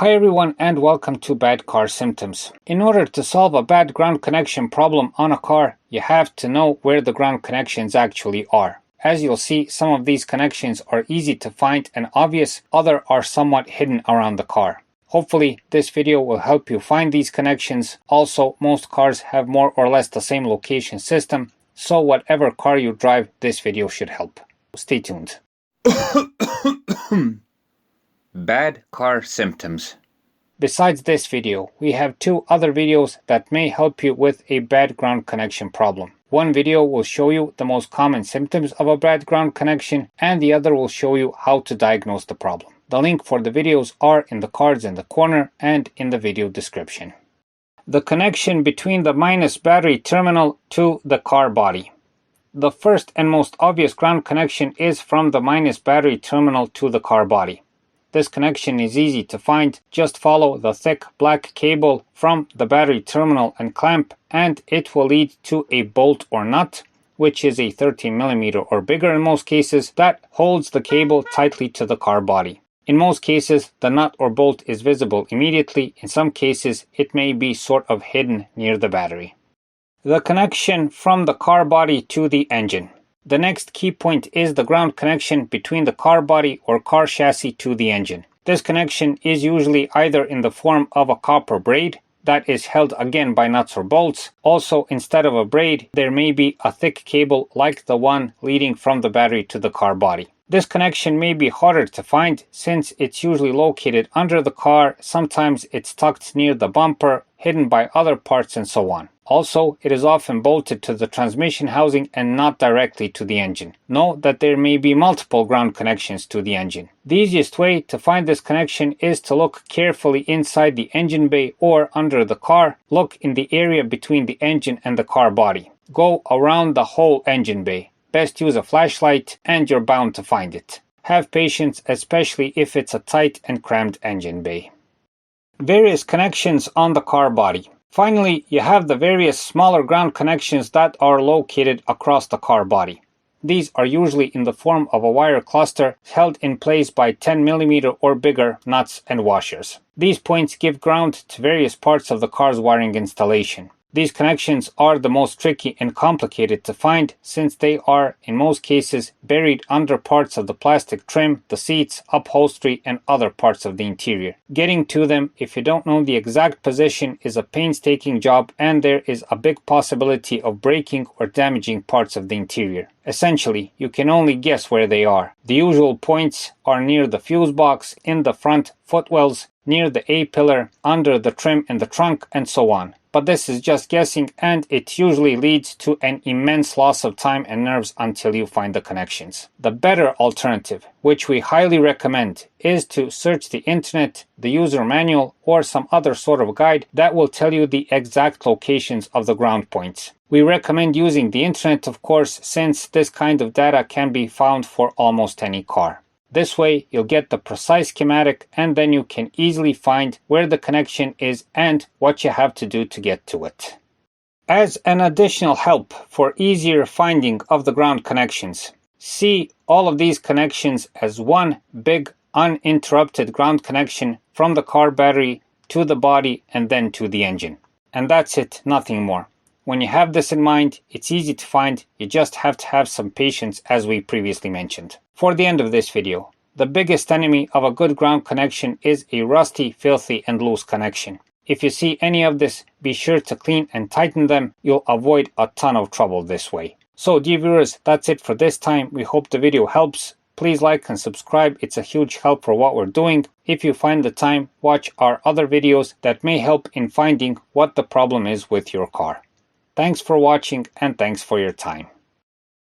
Hi everyone and welcome to Bad Car Symptoms. In order to solve a bad ground connection problem on a car, you have to know where the ground connections actually are. As you'll see, some of these connections are easy to find and obvious, others are somewhat hidden around the car. Hopefully, this video will help you find these connections. Also, most cars have more or less the same location system, so whatever car you drive, this video should help. Stay tuned. Bad car symptoms. Besides this video, we have two other videos that may help you with a bad ground connection problem. One video will show you the most common symptoms of a bad ground connection, and the other will show you how to diagnose the problem. The link for the videos are in the cards in the corner and in the video description. The connection between the minus battery terminal to the car body. The first and most obvious ground connection is from the minus battery terminal to the car body. This connection is easy to find. Just follow the thick black cable from the battery terminal and clamp, and it will lead to a bolt or nut, which is a 13mm or bigger in most cases, that holds the cable tightly to the car body. In most cases, the nut or bolt is visible immediately. In some cases, it may be sort of hidden near the battery. The connection from the car body to the engine. The next key point is the ground connection between the car body or car chassis to the engine. This connection is usually either in the form of a copper braid that is held again by nuts or bolts. Also, instead of a braid, there may be a thick cable like the one leading from the battery to the car body. This connection may be harder to find since it's usually located under the car. Sometimes it's tucked near the bumper, hidden by other parts, and so on. Also, it is often bolted to the transmission housing and not directly to the engine. Know that there may be multiple ground connections to the engine. The easiest way to find this connection is to look carefully inside the engine bay or under the car. Look in the area between the engine and the car body. Go around the whole engine bay. Best use a flashlight and you're bound to find it. Have patience, especially if it's a tight and crammed engine bay. Various connections on the car body. Finally, you have the various smaller ground connections that are located across the car body. These are usually in the form of a wire cluster held in place by 10mm or bigger nuts and washers. These points give ground to various parts of the car's wiring installation. These connections are the most tricky and complicated to find since they are, in most cases, buried under parts of the plastic trim, the seats, upholstery, and other parts of the interior. Getting to them, if you don't know the exact position, is a painstaking job, and there is a big possibility of breaking or damaging parts of the interior. Essentially, you can only guess where they are. The usual points are near the fuse box, in the front footwells, near the A-pillar, under the trim in the trunk, and so on. But this is just guessing, and it usually leads to an immense loss of time and nerves until you find the connections. The better alternative, which we highly recommend, is to search the internet, the user manual, or some other sort of guide that will tell you the exact locations of the ground points. We recommend using the internet, of course, since this kind of data can be found for almost any car. This way, you'll get the precise schematic and then you can easily find where the connection is and what you have to do to get to it. As an additional help for easier finding of the ground connections, see all of these connections as one big uninterrupted ground connection from the car battery to the body and then to the engine. And that's it, nothing more. When you have this in mind, it's easy to find. You just have to have some patience, as we previously mentioned. For the end of this video, the biggest enemy of a good ground connection is a rusty, filthy, and loose connection. If you see any of this, be sure to clean and tighten them. You'll avoid a ton of trouble this way. So, dear viewers, that's it for this time. We hope the video helps. Please like and subscribe. It's a huge help for what we're doing. If you find the time, watch our other videos that may help in finding what the problem is with your car. Thanks for watching and thanks for your time.